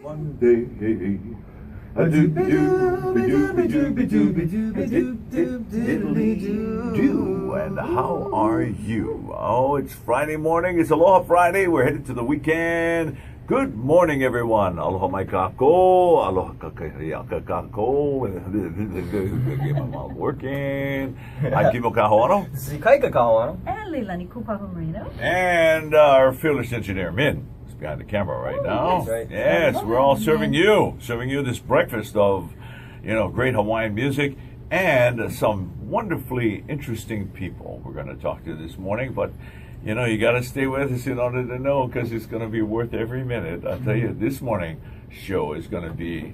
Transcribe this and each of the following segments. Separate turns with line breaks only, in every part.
One day. And how are you? Oh, it's Friday morning. It's Aloha Friday. We're headed to the weekend. Good morning, everyone. Aloha mai kako. Aloha kako. My mouth working. I'm Kimo Kahoano.
Zikaika Kahoano.
And Leilani Kupahu Marino.
And our fearless engineer, Min, is behind the camera right now.
That's right.
Yes, we're all serving you this breakfast of, great Hawaiian music and some wonderfully interesting people we're going to talk to this morning. But, you got to stay with us in order to know, because it's going to be worth every minute. I'll tell you, this morning show is going to be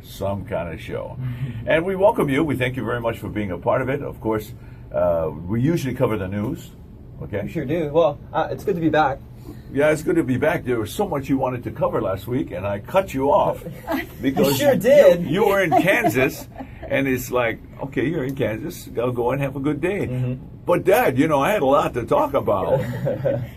some kind of show. And we welcome you. We thank you very much for being a part of it. Of course, we usually cover the news. Okay.
We sure do. Well, it's good to be back.
Yeah, it's good to be back. There was so much you wanted to cover last week, and I cut you off because
you sure did.
You were in Kansas, and it's like, okay, you're in Kansas. Go and have a good day.
Mm-hmm.
But Dad, I had a lot to talk about.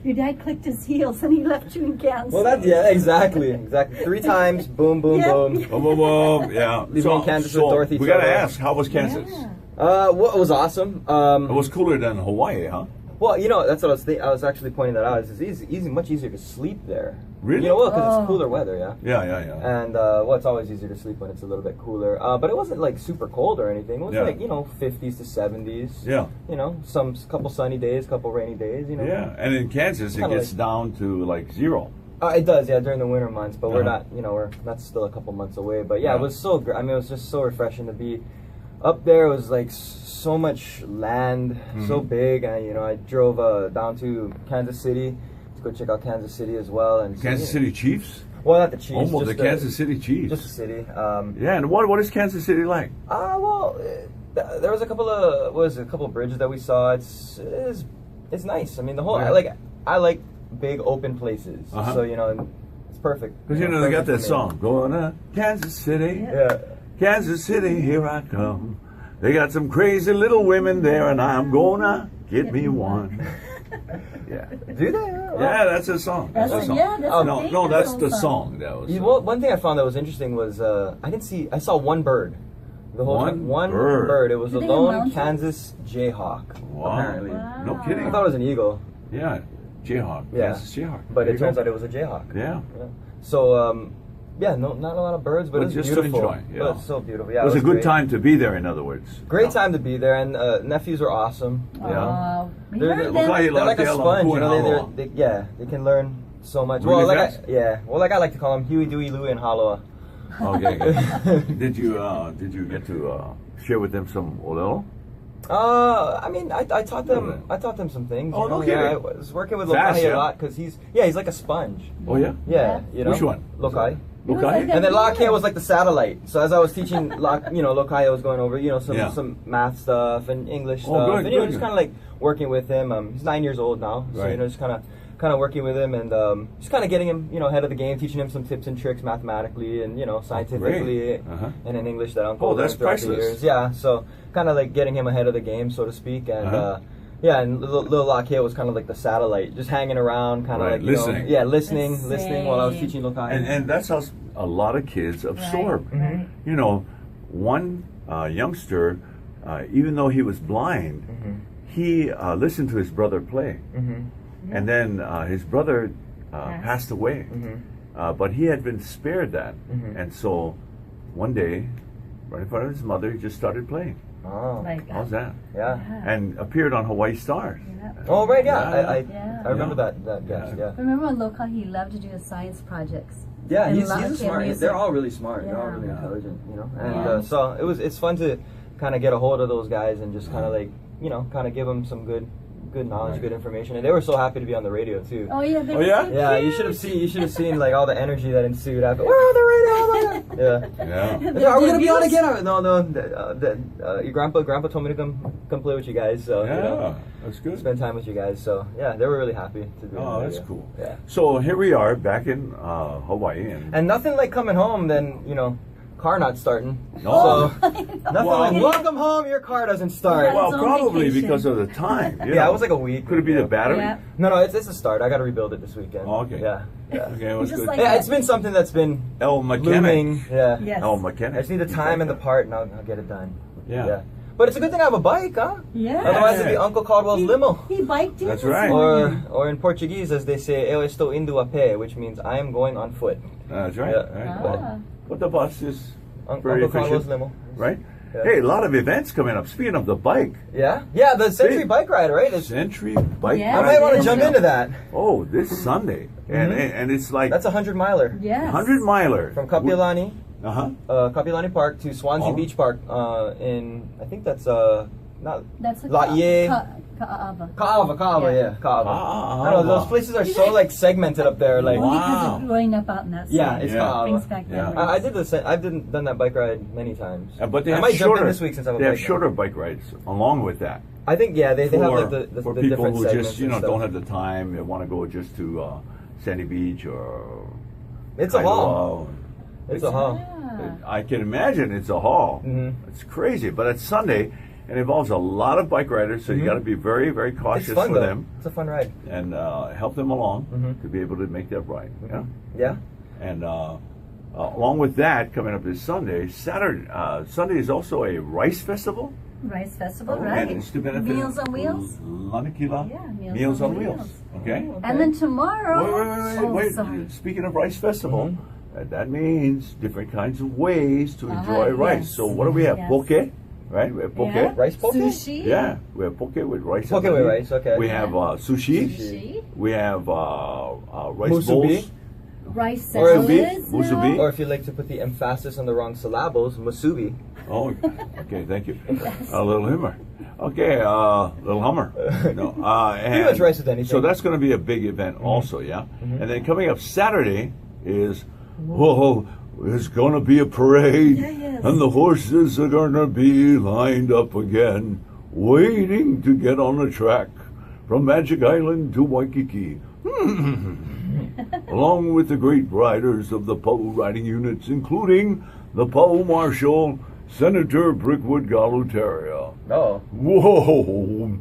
Your dad clicked his heels and he left you in Kansas.
Well, exactly. 3 times, boom, boom, boom.
Boom, boom, boom. Yeah.
Leaving in Kansas with Dorothy.
We got to ask, how was Kansas?
Yeah.
Well, it was awesome.
It was cooler than Hawaii, huh?
Well, that's what I was thinking. I was actually pointing that out. It's much easier to sleep there.
Really?
Because it's cooler weather, yeah.
Yeah.
And it's always easier to sleep when it's a little bit cooler. But it wasn't like super cold or anything. It was 50s to 70s.
Yeah.
Some couple sunny days, couple rainy days.
Yeah, and in Kansas it gets down to like 0.
It does, yeah, during the winter months. But we're not, that's still a couple months away. But yeah, it was so great. I mean, it was just so refreshing to be up there. It was like so much land, so big. And I drove down to Kansas City to go check out Kansas City as well. And
Kansas City Chiefs?
Well, not the Chiefs.
Almost the Kansas City Chiefs.
Just the city.
Yeah, and what is Kansas City like?
There was a couple of bridges that we saw. It's nice. I mean, the whole I like big open places. So it's perfect.
Because they got that song, going to Kansas City.
Yeah.
Kansas City, here I come. They got some crazy little women there, and I'm gonna get me one. Yeah.
Do they?
Yeah, that's a song. That's a song.
Yeah, that's
no, that's the song. That was.
One thing I found that was interesting was I saw one bird. The whole time. One bird. It was a lone Kansas jayhawk.
Wow.
Apparently.
Wow.
No kidding.
I thought it was an eagle.
Yeah, jayhawk.
Yeah.
Kansas jayhawk.
But it turns out it was a jayhawk.
Yeah.
So, not a lot of birds, but it was
just
beautiful.
to enjoy. Yeah.
But it's so beautiful. Yeah,
it was a good
great.
time to be there, in other words.
Great time to be there, and nephews are awesome.
Yeah.
They're like a sponge, they can learn so much.
Really
I like to call them Huey, Dewey, Louie, and Aloha.
Okay. Did you get to share with them some olelo?
I mean, I taught them some things.
Oh, no kidding.
Yeah, I was working with Lokai a lot because he's like a sponge.
Oh yeah.
Yeah.
Which one?
Lokai.
Lokai?
And then Lokai was like the satellite. So as I was teaching, Lokai, I was going over, some math stuff and English stuff.
Good,
and just kind of like working with him. He's 9 years old now, so just kind of working with him and just kind of getting him, ahead of the game, teaching him some tips and tricks mathematically and scientifically and in English that Uncle
that's
throughout the
priceless.
years. Yeah, so kind of like getting him ahead of the game, so to speak, and. And little Lokai was kind of like the satellite, just hanging around, kind of like
listening.
Listening while I was teaching Lokai.
And that's how a lot of kids absorb.
Right.
One youngster, even though he was blind, he listened to his brother play, and then his brother passed away, but he had been spared that, and so one day, right in front of his mother, he just started playing.
Oh,
how's that?
Yeah.
And appeared on Hawaii Stars.
Yeah.
Oh, right, yeah. I remember that guest, yeah.
Remember when Loka, he loved to do his science projects.
Yeah,
And
he's
Lancaster
smart.
music.
They're all really smart. They're all really intelligent, And so it's fun to kind of get a hold of those guys and just kind of like, kind of give them some good knowledge, good information, and they were so happy to be on the radio too.
Oh yeah,
yeah. You should have seen like all the energy that ensued after. We're on the radio. Yeah. Are we gonna be on again? No. Your grandpa told me to come play with you guys. So
that's good.
Spend time with you guys. So yeah, they were really happy to do.
Oh, that's cool.
Yeah.
So here we are back in Hawaii,
and nothing like coming home. Then car not starting.
No.
So nothing
Well-
like welcome home. Your car doesn't start.
Well,
Well,
on
probably
vacation.
because of the time. you
Yeah,
know.
it was like a week.
Could it be the battery?
Yeah.
No, it's a start. I got to rebuild it this weekend.
Oh, okay.
Yeah. Yeah.
Okay, it was
Just
good.
like-
Yeah, it's been something that's been
El Mechanic.
looming. Yeah.
Yes.
El
I
Mechanic.
just need the time and the part, and I'll get it done.
Yeah.
But it's a good thing I have a bike, huh?
Yeah.
Otherwise, it'd be Uncle Caldwell's limo.
He biked in
That's
this
right.
morning.
Or in Portuguese, as they say, eu estou indo a pé, which means I am going on foot.
That's right.
Yeah.
Right.
Ah.
But the bus is very
Uncle Caldwell's
efficient,
limo.
right?
Yeah.
Hey, a lot of events coming up. Speaking of the bike,
Yeah? Yeah, the Century
Big.
Bike Ride, right? It's,
Century Bike
Yeah.
I
Ride.
might want to
Yeah.
jump into that.
Oh, this Sunday, and it's like
That's a 100-miler.
Yes.
100-miler
From Kapiolani,
Uh-huh.
Kapiolani Park to Swansea
Oh.
Beach Park in, I think that's, not,
That's a
Laie.
Ka'ava.
Kaava,
Yeah.
yeah, Kaava.
Ah,
I don't know, those places are so like segmented up there, like,
Only
Wow.
because of growing up out in that
yeah,
side.
it's
Yeah.
Brings
Kaava.
back
Yeah.
memories.
I did done that bike ride many times.
But they
I
have
might
shorter.
jump in this week since I have a
they have
bike now.
shorter bike rides along with that.
I think, yeah, they have
for,
like the
for
the
people
different
who
segments
just
and
don't
stuff.
have the time. They want to go just to Sandy Beach or
It's a haul.
Kailua.
It's a haul.
Yeah.
I can imagine it's a haul.
Mhm.
It's crazy, but it's Sunday and it involves a lot of bike riders, so you
Mhm.
got to be very, very
It's
cautious
fun
for
though.
them
It's a fun ride.
and help them along
Mhm.
to be able to make that ride. Yeah.
Yeah.
And along with that, coming up this Sunday, Sunday is also a rice festival.
Rice Festival,
And
right?
it's to benefit
Meals on Wheels.
Lanakila.
Yeah,
Meals on Wheels. Okay.
Oh,
And then tomorrow.
Wait.
Sorry.
Speaking of rice festival,
Mhm.
that means different kinds of ways to
Uh-huh,
enjoy rice.
yes.
So what do we have?
Yes.
Poke, right? We have poke.
Yeah.
Rice poke?
Sushi.
Yeah, we have poke with rice.
Poke
underneath.
with rice, okay.
We have sushi.
Sushi.
We have rice
Musubi.
bowls.
Rice
Or
salads.
musubi.
Or if you like to put the emphasis on the wrong syllables, musubi.
Oh, okay, thank you. A little humor. Okay, little hummer. No, and
much rice with anything.
So that's going to be a big event also, yeah? And then coming up Saturday is, whoa, there's going to be a parade.
Yeah, yes.
And the horses are going to be lined up again, waiting to get on the track from Magic Island to Waikiki. Along with the great riders of the PO riding units, including the PO Marshal, Senator Brickwood Galutaria.
Oh.
Whoa!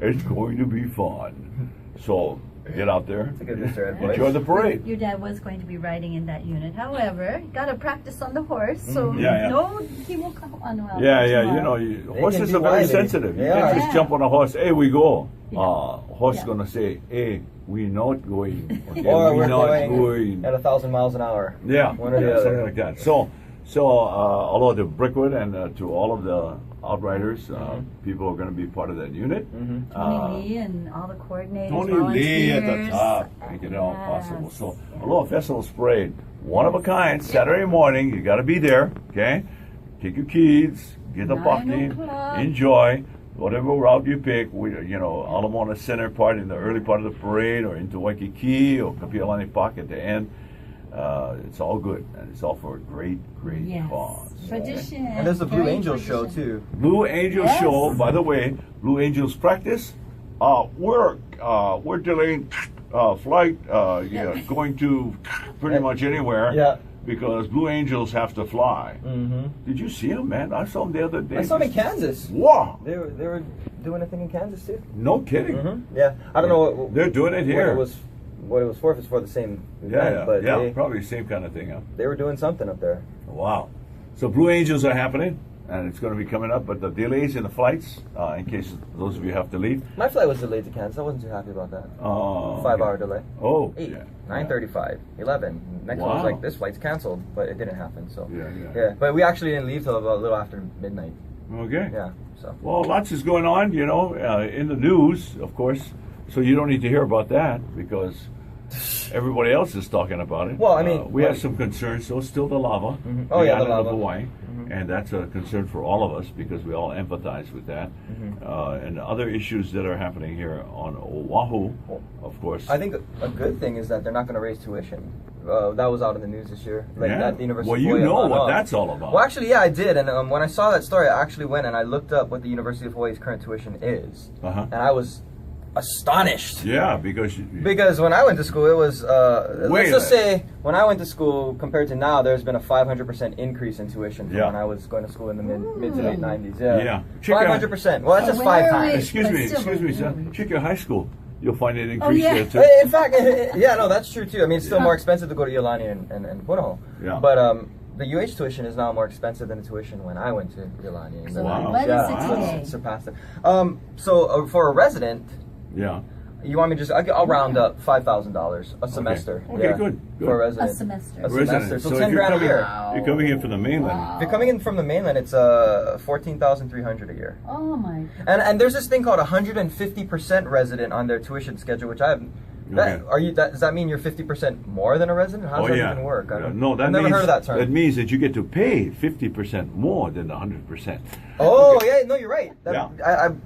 It's going to be fun. So, get out there.
It's a good Mr. Ed voice.
Enjoy the parade.
Your dad was going to be riding in that unit. However, got to practice on the horse, so
Mm-hmm. Yeah, yeah.
no, he will come on. Well,
Yeah, you
tomorrow.
know,
They
horses
can
are
be
very
wily.
sensitive. You
They
can't
are.
just
Yeah.
jump on a horse, hey, we go.
Yeah.
Horse
Yeah.
gonna say, hey, we not going. Okay,
Or
we
we're
not
going at 1,000 miles an hour.
Yeah,
One or the
yeah,
other.
something like that. So although to Brickwood and to all of the outriders, people are going to be part of that unit.
Mm-hmm.
Tony Lee and all the coordinators,
Tony Lee at the
volunteers.
top, making it all
Yes.
possible. So Aloha Festival's Parade, one of a kind, Saturday morning. You got to be there, okay? Take your kids, get the
9
parking,
o'clock.
enjoy. Whatever route you pick, Alamona Center part in the early part of the parade, or into Waikiki or Kapiolani Park at the end. It's all good, and it's all for a great, great
Yes.
cause.
Tradition.
And there's the Blue
Very
Angels show,
tradition.
too.
Blue Angels
Yes.
show. By the way, Blue Angels practice. We're delaying flight. Going to pretty much anywhere.
Yeah.
Because Blue Angels have to fly.
Mm-hmm.
Did you see them, man? I saw them the other day.
I saw them in Kansas.
Wow!
They were doing a thing in Kansas, too.
No kidding.
Mm-hmm. Yeah. I don't know what
They're doing it here.
what it was for, if it's for the same event,
Yeah,
but
yeah, probably the same kind of thing. Huh?
they were doing something up there.
Wow. So Blue Angels are happening, and it's going to be coming up, but the delays in the flights, in case those of you have to leave.
My flight was delayed to Kansas. I wasn't too happy about that. 5-hour delay.
Oh,
8,
yeah.
9:35, 11. Next one was
Wow.
like, this flight's canceled, but it didn't happen. So
Yeah.
but we actually didn't leave till about a little after midnight.
Okay.
Yeah. So
Well, lots is going on, in the news, of course. So you don't need to hear about that because everybody else is talking about it.
Well, I mean,
we have some concerns. So still the lava,
Mhm. Oh, yeah, the
island of
lava.
Hawaii, and that's a concern for all of us because we all empathize with that. And other issues that are happening here on Oahu, of course.
I think a good thing is that they're not going to raise tuition. That was out in the news this year, like
Yeah.
at the University.
Well,
of
you
Hawaii.
know
on
what
up.
that's all about.
Well, actually, yeah, I did, and when I saw that story, I actually went and I looked up what the University of Hawaii's current tuition is,
Uh-huh.
and I was astonished.
Yeah, because
When I went to school, it was
Way
let's just
less.
say when I went to school compared to now, there's been a 500% increase in tuition from
Yeah.
when I was going to school in the mid to late 90s.
Yeah. Check out-
500%. Well, that's just 5
Wait,
times.
excuse
But
me,
still-
son. Check your high school. You'll find it increased
yeah.
there too.
In fact, yeah, no, that's true too. I mean, it's still more expensive to go to Iolani and Punahou.
Yeah.
But the UH tuition is now more expensive than the tuition when I went to Iolani. And
So
Wow.
what is
yeah,
it
so
today?
it's surpassed it. So for a resident,
Yeah.
you want me to just? I'll round up $5,000 a semester.
Okay,
yeah,
good.
for a resident.
A semester.
A
Resident.
semester. So,
if
10
you're
grand a
coming,
year.
You're coming in from the mainland.
If you're coming in from the mainland, it's 14,300 a year.
Oh my.
And there's this thing called 150% resident on their tuition schedule, which I have.
Okay.
Does that mean you're 50% more than a resident? How does that even work?
No, that
I've never
means
heard of that term.
that means that you get to pay 50% more than the 100%.
Oh yeah, no, you're right.
Yeah.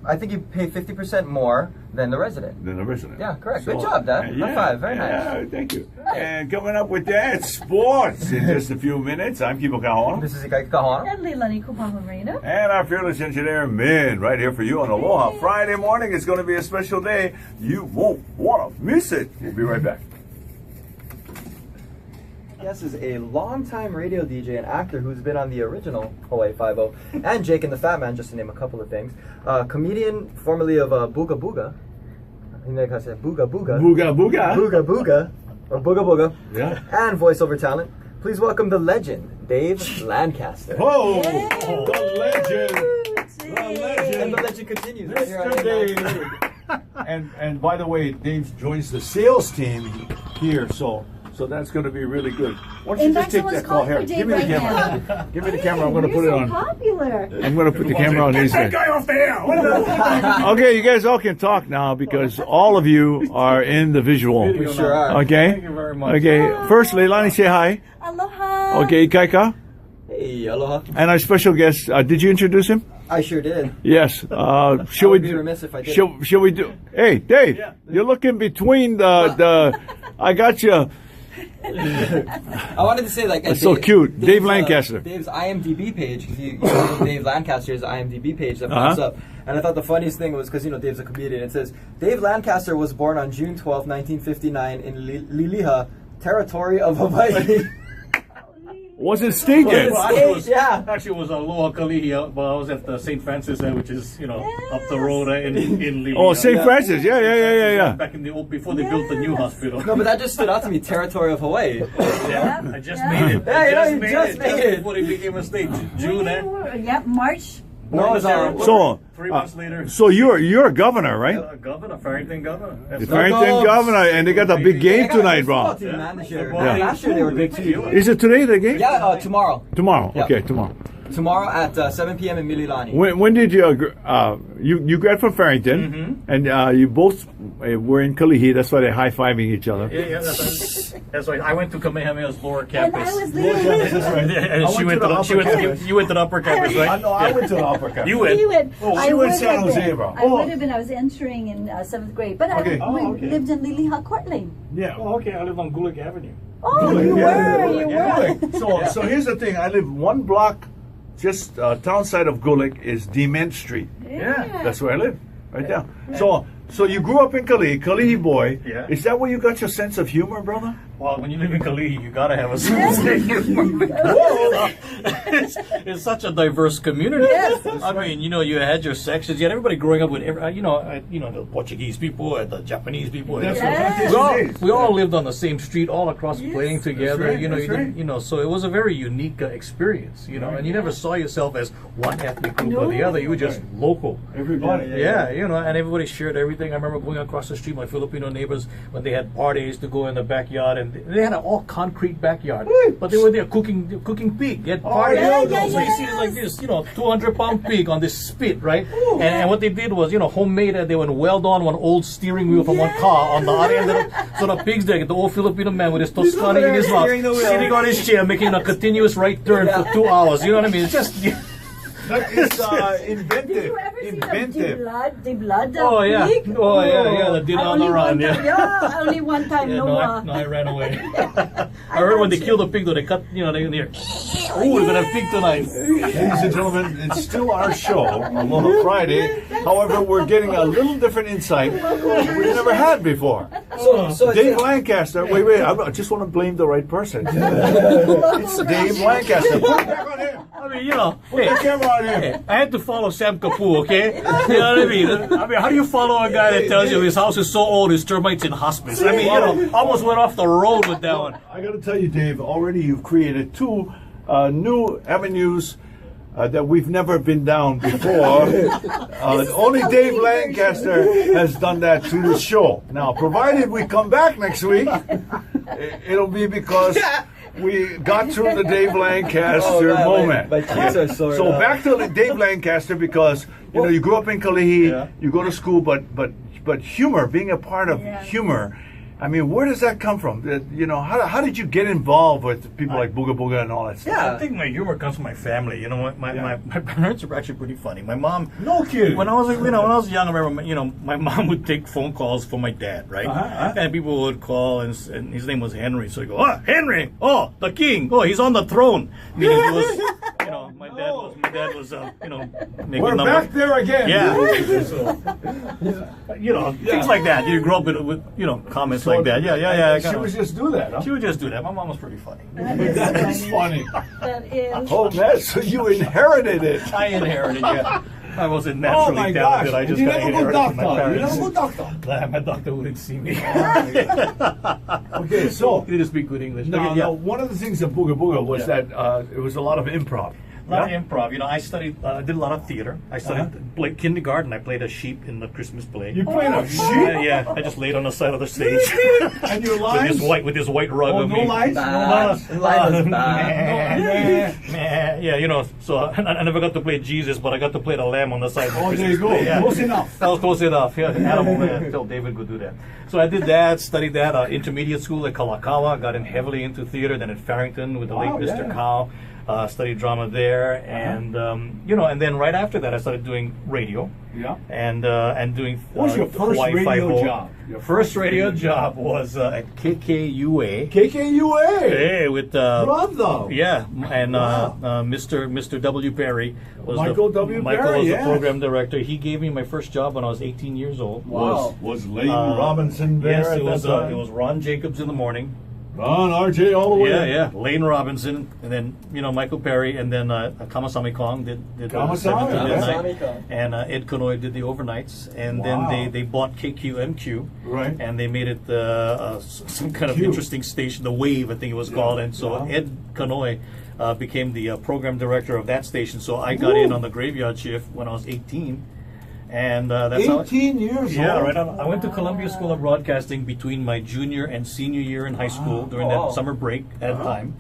I think you pay 50% more than the resident.
Than the resident.
Yeah, correct. Good job, Dad. High five. Very nice.
Yeah, thank you. And coming up with that, sports in just a few minutes. I'm Kibo Kahon.
This is Ikai Kahana.
And Leilani Kupamarina.
And our fearless engineer, Min, right here for you on Aloha. Friday morning is going to be a special day. You won't want to miss it. We'll be right back.
Yes, is a longtime radio DJ and actor who's been on the original Hawaii Five-0 and Jake and the Fat Man, just to name a couple of things. Comedian, formerly of Booga Booga. I said Booga Booga.
Booga booga.
Booga Booga. Or Booga Booga.
Yeah.
And voiceover talent. Please welcome the legend, Dave Lancaster.
Oh, the legend. The
And
legend.
the legend continues. Right here on
Mr. Dave.
89.3.
And by the way, Dave joins the sales team here, so that's going to be really good. Why don't you
In
just
fact,
take
someone's
that call
calling
here?
for Dave
Give me the
right
camera.
now.
Give me the camera. I'm going to put it
You're
on.
so popular.
I'm going to put the camera on his
Get
head.
that guy off the air.
Okay, you guys all can talk now because all of you are in the visual.
We sure are.
Okay.
Thank you very much.
Okay. First, Leilani, say hi.
Aloha.
Okay, Ikaika.
Hey, aloha.
And our special guest, did you introduce him?
I sure did.
Yes. Should
I
we
would be
do?
remiss if I did.
Shall we do? Hey, Dave, you're looking between the. I got you.
I wanted to say, like,
That's so cute. Dave
Dave's,
Lancaster.
Dave's IMDb page, because you know Dave Lancaster's IMDb page that pops up. And I thought the funniest thing was because, Dave's a comedian. It says, Dave Lancaster was born on June 12, 1959 in Liliha, territory of Hawaii.
Wasn't state yet.
Well,
Actually, it was,
Yeah.
actually, it was Aloha Kalihi, but I was at the St. Francis, which is, up the road in Lee.
Oh, St. Francis. Yeah.
Back in the old, before they built the new hospital.
No, but that just stood out to me, territory of Hawaii.
Yeah, I just made it.
Yeah,
I
you just made it.
Before it became a state. June,
Yep, March.
No, it's all right.
So,
3 months later.
so you're a governor, right?
Governor, Farrington governor.
The Farrington governor, and they got a big game tonight, bro.
Team manager.
Yeah.
Last year they were good too.
Is it today the game?
Yeah, tomorrow.
Tomorrow.
Yeah.
Okay, tomorrow.
Tomorrow at 7 p.m. in Mililani.
When did you grad from Farrington, and you both were in Kalihi? That's why they're high fiving each other.
Yeah, that's right. I went to Kamehameha's lower
And
campus.
I was leaving.
And she went to the you went to the upper campus, right?
No, I went to the upper campus.
You went.
He went.
Oh,
I
she went
would
San
have
Jose,
been.
bro.
I would have been. I was entering in 7th grade, but
Okay.
I
Okay.
lived in Liliha Court Lane.
Yeah.
Oh, okay. I live on Gulag Avenue.
Oh, you were.
So here's the thing. I live one block, just townside of Gulick is Dement Street.
Yeah.
That's where I live, right there. So you grew up in Kalihi boy.
Yeah.
Is that where you got your sense of humor, brother?
Well, when you live in Kalihi, you gotta have a sense of humor. It's such a diverse community.
Yes.
I mean, you had your sections. You had everybody growing up with, the Portuguese people and the Japanese people.
That's
Yes.
what
We all lived on the same street, all across, playing together.
right,
You
that's right.
didn't, so it was a very unique experience. And you never saw yourself as one ethnic group or the other. You were just local.
Everybody.
Yeah, and everybody shared everything. I remember going across the street, my Filipino neighbors, when they had parties to go in the backyard, and they had an all concrete backyard, but they were there cooking pig. They had parties.
yeah,
So you see it like this, 200-pound pig on this spit, right? And what they did was, homemade. They would weld on one old steering wheel from one car on the other end of it. So the pig's there, the old Filipino man with his Toscani in his mouth,
steering the wheel.
sitting on his chair, making a continuous right turn for 2 hours. You know what I mean? It's just.
That is
Did
inventive.
you ever see
Inventive.
the blood
Oh yeah,
pig?
oh yeah, that did on the run. Yeah.
Only one time,
Yeah,
Noah.
no, I ran away. I heard when they kill the pig, though, they cut, they hear, oh, we're gonna have pig tonight.
Ladies and gentlemen, it's still our show, Aloha Friday. However, we're getting a little different insight we've never had before.
So
Dave Lancaster, wait, I just want to blame the right person. It's Dave Lancaster. Put it back on him.
I mean,
Put the camera on him.
hey, I had to follow Sam Kapu, okay? You know what I mean? How do you follow a guy that tells you his house is so old, his termites in hospice? I mean, almost went off the road with that one.
I got to tell you, Dave, already you've created two new avenues that we've never been down before. Only Dave Lancaster has done that to the show. Now, provided we come back next week, it'll be because we got through the Dave Lancaster moment.
My kids are sore.
So back to the Dave Lancaster, because you grew up in Kalihi,
Yeah.
you go to school, but humor, being a part of humor. I mean, where does that come from? How did you get involved with people like Booga Booga and all that stuff?
Yeah.
I think my humor comes from my family. You know, my parents are actually pretty funny. My mom,
No kidding.
when I was young, I remember, my mom would take phone calls for my dad, right? And people would call, and his name was Henry. So I go, Henry, the king, he's on the throne. Meaning he was, my dad was, making
We're
number.
back there again.
Yeah. Things like that. You grow up with comments like that. Yeah.
She would just do that, huh?
She would just do that. My mom was pretty funny.
That is funny.
That is.
Oh, man, so you inherited it.
I inherited, yeah. I wasn't
Oh,
naturally
my
talented.
gosh.
I just
You
got
never go
inherited from my
doctor. You
parents.
never go doctor.
My doctor wouldn't see me.
Okay, so
He didn't speak good English.
now,
Okay, yeah.
one of the things of Booga Booga was that it was a lot of improv.
A lot of improv. I studied, did a lot of theater. I studied kindergarten. I played a sheep in the Christmas play.
You played a sheep?
Yeah, I just laid on the side of the stage.
And your
with
lines?
this white rug
Oh,
of
no
me.
lines? No lines?
Line was bad.
Yeah, so I never got to play Jesus, but I got to play the lamb on the side. Of the
Oh, there you
Christmas
go.
play, yeah.
Close enough.
That was close enough. Yeah, animal man. Tell David could do that. So I did that, studied that. Intermediate school at Kalakaua, got in heavily into theater. Then at Farrington with the late
Wow,
Mr.
yeah.
Cow, studied drama there, and and then right after that I started doing radio.
Yeah.
And doing.
What was your first
Hawaii
radio
5-0.
job? Your
First radio job was at KKUA.
KKUA.
Hey, with
Brother.
yeah, and
Wow.
Mr. W. Perry was
Michael W.
Michael
Perry,
was
yeah.
the program director. He gave me my first job when I was 18 years old.
Wow.
Was Lane Robinson there
Yes,
at
it was.
that time?
It was Ron Jacobs in the morning.
Ron, RJ, all the way.
Yeah. Lane Robinson, and then Michael Perry, and then Kamasami Kong did
Kamasami,
7 to
yeah.
midnight,
Kamasami Kong.
and Ed Konoy did the overnights, and
Wow.
then they bought KQMQ,
Right.
and they made it some kind of
Q.
interesting station, the Wave, I think it was called, and so
Wow.
Ed Konoy became the program director of that station. So I got in on the graveyard shift when I was 18. And that's how
18 years
yeah,
old.
right on. I went to Columbia School of Broadcasting between my junior and senior year in high school during
Oh.
that summer break at time.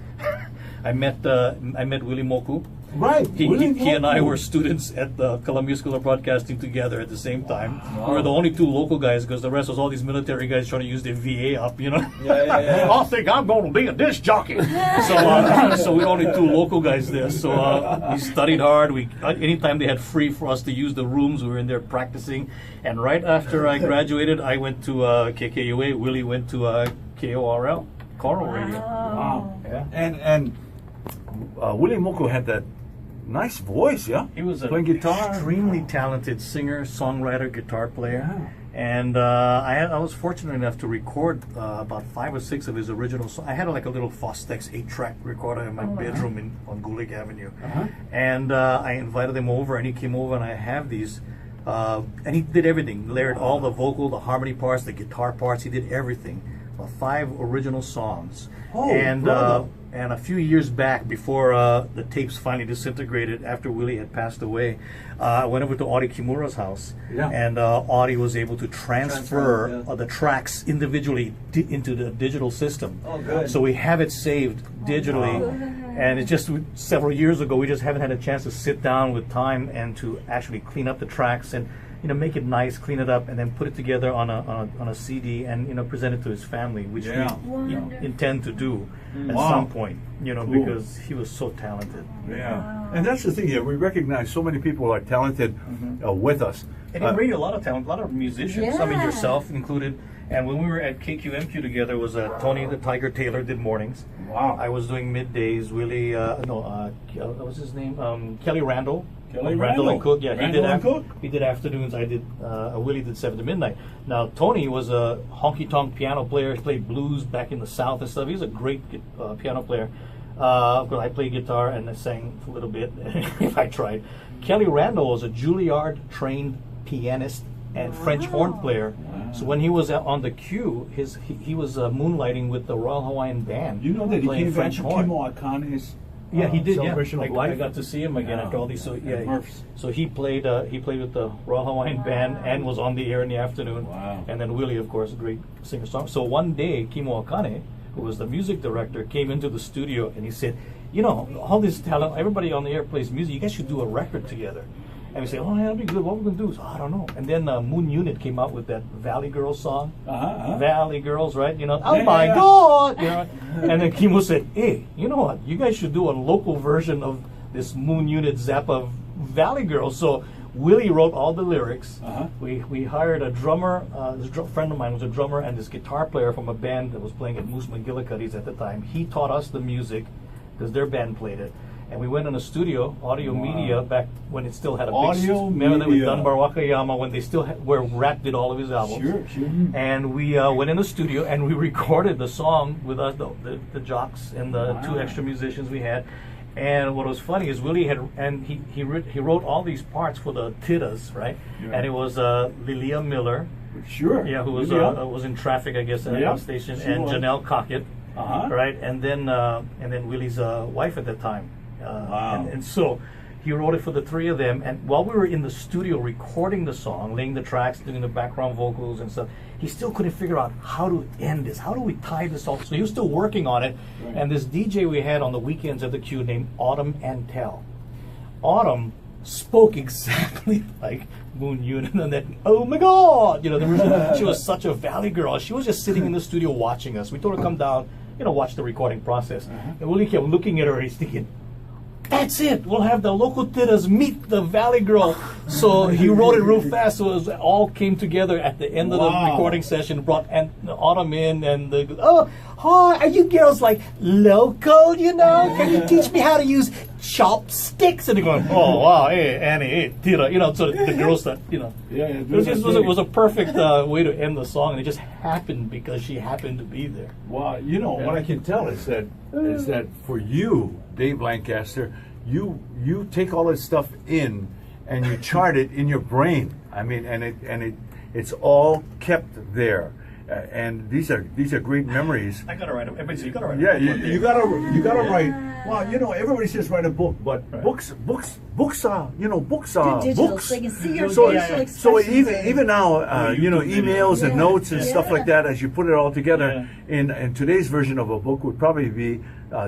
I met Willie Moku.
Right.
He
Willie
and I
Moku.
were students at the Columbia School of Broadcasting together at the same time. We were the only two local guys because the rest was all these military guys trying to use their VA up,
Yeah.
I think I'm going to be a disc jockey. So we were only two local guys there. So we studied hard. Anytime they had free for us to use the rooms, we were in there practicing. And right after I graduated, I went to KKUA. Willie went to KORL, Coral Radio.
Wow.
Yeah.
And Willie Moku had that nice voice, yeah?
He was an
playing guitar.
extremely talented singer, songwriter, guitar player.
Yeah.
And I was fortunate enough to record about 5 or 6 of his original songs. I had like a little Fostex 8-track recorder in my bedroom on Gulick Avenue. And I invited him over, and he came over, and I have these. And he did everything, layered all the vocal, the harmony parts, the guitar parts. He did everything. 5 original songs.
Oh,
and
brother.
and a few years back, before the tapes finally disintegrated, after Willie had passed away, I went over to Audie Kimura's house,
Yeah.
and Audie was able to transfer
Transfer,
the tracks individually into the digital system.
Oh, good.
So we have it saved digitally, and it's just several years ago. We just haven't had a chance to sit down with time and to actually clean up the tracks. And make it nice, clean it up, and then put it together on a CD and present it to his family, which we intend to do at some point. Because he was so talented.
Yeah, and that's the thing here. We recognize so many people are talented with us.
And he raised a lot of talent, a lot of musicians. I mean, yourself included. And when we were at KQMQ together, was Tony the Tiger Taylor did mornings.
Wow.
I was doing middays. Willie, what was his name? Kelly Randall.
Randall
and Cook. Yeah,
Randall
he did afternoons. I did. Willie did 7 to midnight. Now Tony was a honky tonk piano player. He played blues back in the South and stuff. He was a great piano player. Of course, I played guitar and I sang a little bit if I tried. Kelly Randall was a Juilliard trained pianist and French horn player. So when he was on the Q, he was moonlighting with the Royal Hawaiian Band.
You know that he came back
French
to
horn.
Kimo Akane's
Yeah, he did.
Celebration of Life.
I got to see him again after all these. So
Murphs.
so he played with the Royal Hawaiian Band and was on the air in the afternoon.
Wow.
And then Willie, of course, a great singer-songwriter. So one day, Kimo Akane, who was the music director, came into the studio and he said, all this talent, everybody on the air plays music. You guys should do a record together. And we say, oh, yeah, that'd be good. What we're going to do is, I don't know. And then Moon Unit came out with that Valley Girls song. Valley Girls, right? Oh my God! And then Kimo said, hey, you know what? You guys should do a local version of this Moon Unit Zappa Valley Girls. So Willie wrote all the lyrics. We hired a drummer. This friend of mine was a drummer and this guitar player from a band that was playing at Moose McGillicuddy's at the time. He taught us the music because their band played it. And we went in a studio, Audio Media, back when it still had a big... Remember that with Dunbar Wakayama, when they still where Rat did all of his albums.
Sure.
And we went in the studio and we recorded the song with us, the jocks and the 2 extra musicians we had. And what was funny is Willie he wrote all these parts for the Titas, right? Yeah. And it was Lilia Miller.
Sure.
Yeah, who was in Traffic, I guess, at the station, and Janelle Cockett, right? And then Willie's wife at the time. And so he wrote it for the 3 of them, and while we were in the studio recording the song, laying the tracks, doing the background vocals and stuff, he still couldn't figure out how to end this, how do we tie this all. So he was still working on it. And this DJ we had on the weekends at the Q named Autumn Antel. Autumn spoke exactly like Moon Unit, and then, oh my God, she was such a Valley girl. She was just sitting in the studio watching us. We told her to come down, watch the recording process. And Willie kept looking at her and he's thinking, that's it. We'll have the local Titas meet the Valley Girl. So he wrote it real fast, so it all came together at the end of the recording session. Brought Autumn in, and hi, are you girls like local? Can you teach me how to use chopsticks? And they're going, oh wow, hey Annie, hey Tira, So the girls that it was a perfect way to end the song, and it just happened because she happened to be there.
Well, what I can tell is that for you, Dave Lancaster, you take all this stuff in and you chart it in your brain. I mean, it's all kept there. And these are great memories.
I gotta write them. You gotta write.
Yeah, you gotta write. Well, everybody says write a book, but books are books are
digital,
books.
so you can see your
So
facial expressions.
even now, emails and notes and stuff like that, as you put it all together in today's version of a book would probably be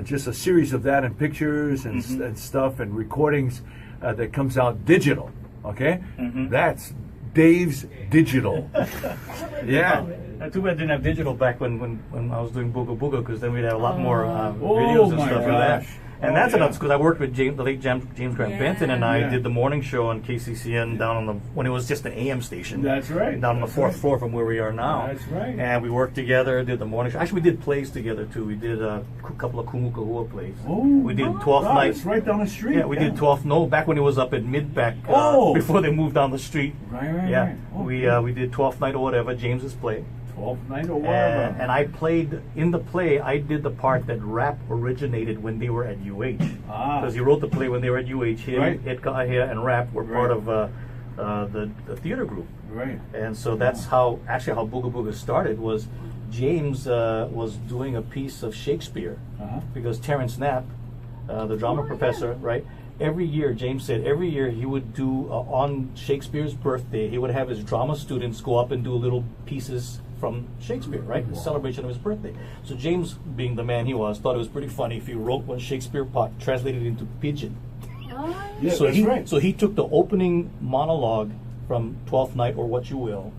just a series of that and pictures and stuff and recordings that comes out digital. Okay, that's Dave's digital. Yeah.
Too bad I didn't have digital back when I was doing Booga Booga, because then we'd have a lot more videos and stuff for that. And that's enough because I worked with the late James Grant Benton, and I did the morning show on KCCN down on when it was just an AM station.
That's right.
Down on the 4th floor from where we are now.
That's right.
And we worked together, did the morning show. Actually, we did plays together too. We did a couple of Kumukahua plays.
We
did 12th night.
It's right down the street.
Yeah, we did 12th. No, back when it was up at Midback. Before they moved down the street.
Right.
We did 12th night or whatever, James's play.
12th night or whatever.
And I played in the play. I did the part that rap originated when they were at UH, because he wrote the play when they were at UH. Him, Ed Kahea, and Rap were part of the theater group.
Right.
And so that's how Booga Booga started. Was James was doing a piece of Shakespeare because Terrence Knapp, the drama professor, right? Every year, James said, every year he would do on Shakespeare's birthday, he would have his drama students go up and do little pieces from Shakespeare, right? The celebration of his birthday. So James, being the man he was, thought it was pretty funny if he wrote one Shakespeare part, translated it into pidgin.
Yeah, so
he took the opening monologue from Twelfth Night or What You Will,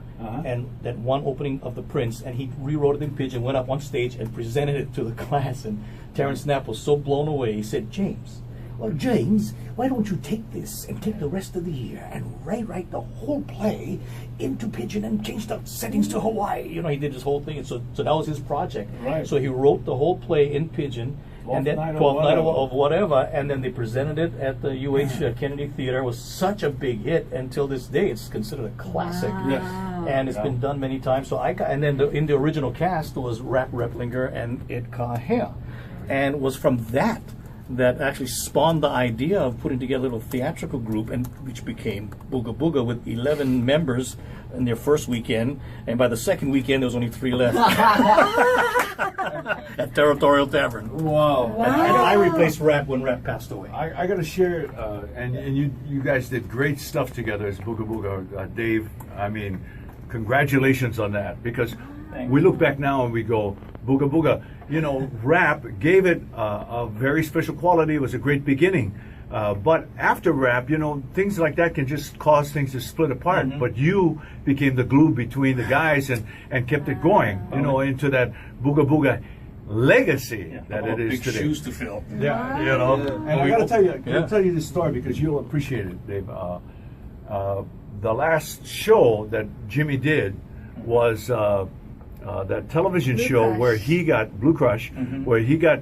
and that one opening of The Prince, and he rewrote it in Pidgin, went up on stage and presented it to the class, and Terrence Knapp was so blown away. He said, James, why don't you take this and take the rest of the year and rewrite the whole play into Pidgin and change the settings to Hawaii? You know, he did this whole thing, and so that was his project.
Right.
So he wrote the whole play in Pidgin, and then 12th Night of whatever, and then they presented it at the UH Kennedy Theater. It was such a big hit until this day. It's considered a classic.
Wow.
Yes.
And it's been done many times. So and then in the original cast was Rap Replinger and Ed Kahea, and it was from that actually spawned the idea of putting together a little theatrical group, and which became Booga Booga with 11 members in their first weekend, and by the second weekend there was only 3 left. At Territorial Tavern.
Wow.
And I replaced Rap when Rap passed away.
I got to share, and you guys did great stuff together as Booga Booga. Dave, I mean, congratulations on that, because we look back now and we go, Booga Booga, you know, Rap gave it a very special quality. It was a great beginning. But after Rap, you know, things like that can just cause things to split apart.
Mm-hmm.
But you became the glue between the guys and kept it going, you know, into that Booga Booga legacy that it is
big
today.
shoes to fill.
Yeah, you know. And I got to tell you, tell you this story because you'll appreciate it, Dave. The last show that Jimmy did was that television
Blue
show
Crush.
where he got Blue Crush, where he got.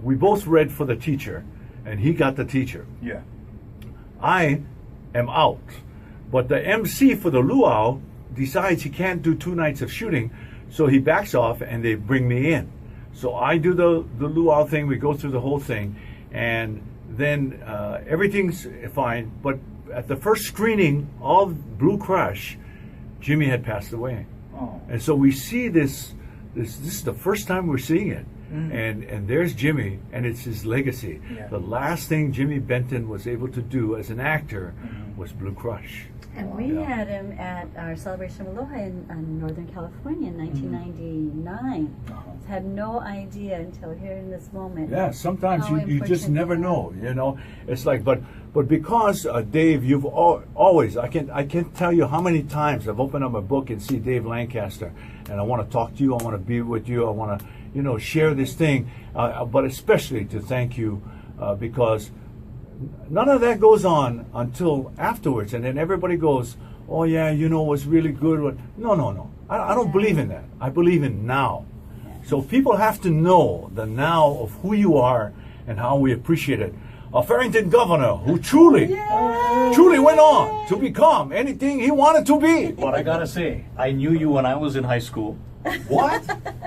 We both read for the teacher, and he got the teacher.
Yeah.
I am out, but the MC for the luau decides he can't do 2 nights of shooting, so he backs off, and they bring me in. So I do the luau thing. We go through the whole thing, and then everything's fine. But at the first screening of Blue Crush, Jimmy had passed away.
Oh.
And so we see this is the first time we're seeing it. And there's Jimmy, and it's his legacy.
Yeah.
The last thing Jimmy Benton was able to do as an actor was Blue Crush.
And we had him at our Celebration of Aloha in Northern California in 1999. Had no idea until here in this moment.
Yeah, sometimes
how
you just
important
never
they are.
know, you know. It's like, but because Dave, you've always, I can't tell you how many times I've opened up a book and see Dave Lancaster, and I want to talk to you, I want to be with you, I want to, you know, share this thing, but especially to thank you because none of that goes on until afterwards, and then everybody goes, oh yeah, you know, it was really good. No. I don't believe in that. I believe in now. So people have to know the now of who you are and how we appreciate it. A Farrington governor who truly went on to become anything he wanted to be.
But I gotta say, I knew you when I was in high school.
What?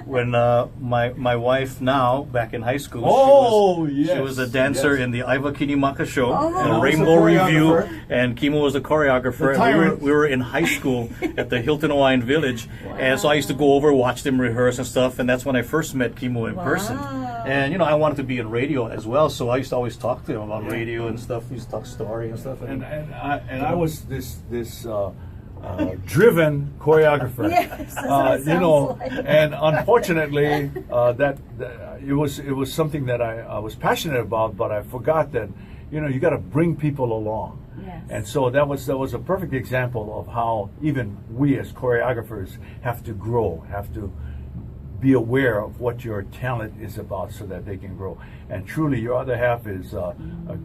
When my wife now back in high school, she was a dancer in the Iva Kinimaka show, and Rainbow Review, and Kimo was the choreographer. And we were in high school at the Hilton Hawaiian Village, and so I used to go over, watch them rehearse and stuff, and that's when I first met Kimo in person. And you know, I wanted to be in radio as well, so I used to always talk to him about radio and stuff. We used to talk story and stuff.
And I was this driven choreographer.
Yes, that's what it
you know,
sounds like.
and unfortunately, that it was something that I was passionate about, but I forgot that, you know, you got to bring people along.
Yes.
And so that was a perfect example of how even we as choreographers have to grow, have to be aware of what your talent is about so that they can grow. And truly, your other half is a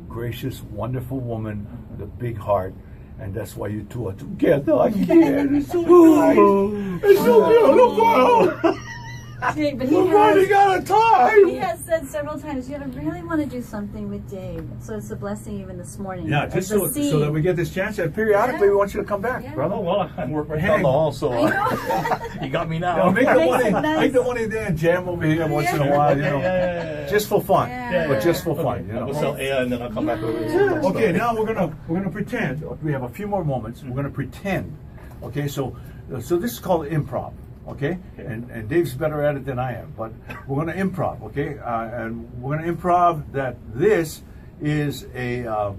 gracious, wonderful woman with a big heart. And that's why you two are together again. It's so nice. It's so beautiful.
But
We're running out of time.
he has said several times, you really want to do something with Dave. So it's a blessing even this morning.
Yeah,
As
just
the
so
seed.
that we get this chance. And periodically, we want you to come back,
Yeah.
brother.
Oh well, I work right
Hey.
down the hall, so
I know.
you got me now.
Now, make the
Makes
money.
it nice.
Make the money there and jam over here once in a while. You know,
Yeah.
just for fun.
Yeah.
But just for fun. You
I'll
know.
go sell air and then I'll come back over.
Okay, now we're gonna pretend. We have a few more moments. We're gonna pretend. Okay, so this is called improv. Okay, and Dave's better at it than I am, but we're gonna improv. Okay, and we're gonna improv that this is a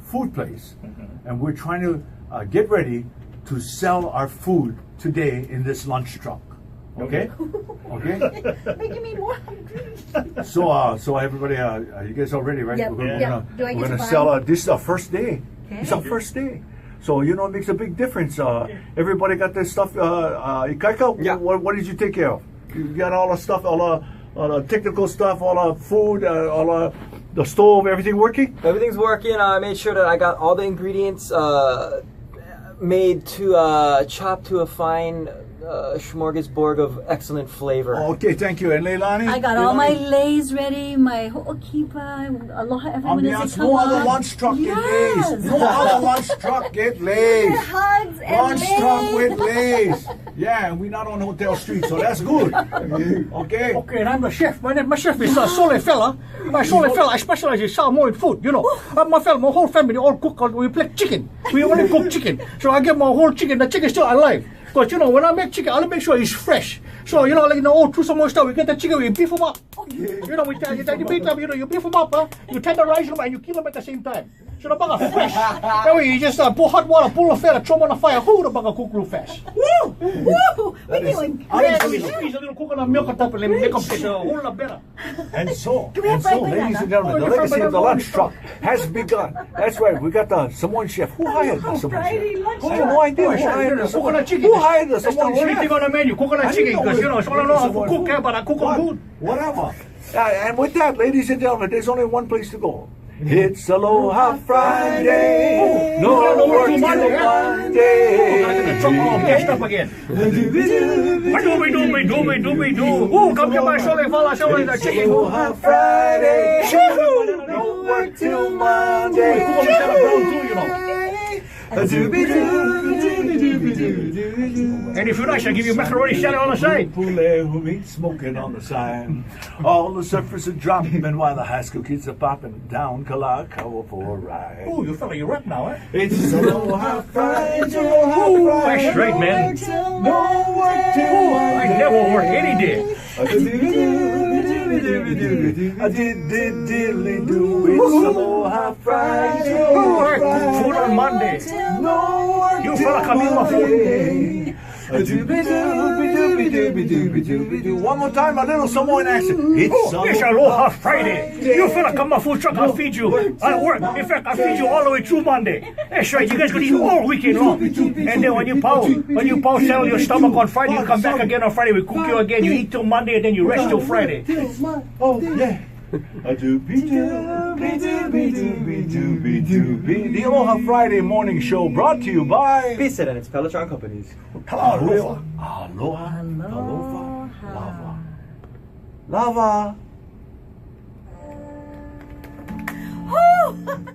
food place, and we're trying to get ready to sell our food today in this lunch truck. Okay, okay.
Making me more hungry.
So everybody, you guys all ready, right?
Yep.
We're
Yeah. Do I get
we're
to
gonna
buy?
sell. This is our first day.
Okay.
It's our first day. So, it makes a big difference. Everybody got their stuff. Ikaika,
Yeah.
what did you take care of? You got all the stuff, all the technical stuff, all the food, all the stove, everything working?
Everything's working. I made sure that I got all the ingredients made to chop to a fine smorgasbord of excellent flavor.
Okay, thank you. And Leilani?
I got all my lays ready, my ho'okipa, aloha everyone is
Ambiance,
a
no other lunch truck get lays. No other lunch truck get lays.
Hugs and
Lunch truck with
lays.
lays. Yeah, and we're not on Hotel Street, so that's good. Okay?
Okay, and I'm the chef. My chef is Sole Fella. I specialize in Samoan food, my whole family all cook, we plate chicken. We only cook chicken. So I get my whole chicken, the chicken is still alive. Because, when I make chicken, I'll make sure it's fresh. So, like in the old true Samoan style, we get the chicken, we beef them up. We you beef them up, you tenderize them and you kill them at the same time. So the bugger fresh. That way you just pour hot water, pull the fat, throw them on the fire, the bugger cook real fast.
Woo! Woo! We're doing
I
great.
squeeze a little coconut milk on top and make them taste a whole lot better.
And so,
we have fried
ladies
banana?
and gentlemen, the legacy of the lunch truck has begun. That's right, we got the Samoan chef. Who hired the Samoan
Friday
chef?
lunch
I have no idea who hired the Samoan chef. Who hired the
That's the
Samoan
only thing
chef?
on the menu, coconut chicken, because it's all I know how to cook, but I cook on good.
Whatever. And with that, ladies and gentlemen, there's only one place to go. It's Aloha Friday. No work till Monday.
The truck all gassed up again. Ooh, come get my Sole Fella, show me the chicken.
Aloha Friday. No work till Monday.
Cook on the brown too, And if you're nice, I'll give you macaroni salad on the side.
Who meat smoking on the sign. All the surfers are dropping while the high school kids are popping down Kalakaua for a ride.
Ooh, you fella, you rap now, eh?
It's Aloha Friday. Aloha Friday.
That's right, man.
No work till
I never work any day.
I did do. It's Aloha Friday.
I cook food on Monday.
No work
You fella come in my food.
One more time, a little Samoan accent.
It's Aloha Friday. You fella come my food truck, I'll feed you. I'll work. In fact, I'll feed you all the way through Monday. That's right, you guys can eat all weekend long. And then when you settle your stomach on Friday, you come back again on Friday, we cook you again, you eat till Monday, and then you rest till Friday.
Oh, yeah. The Aloha Friday morning show brought to you by
Peace and its Peloton companies.
Aloha. Aloha. Aloha. Lava. Lava.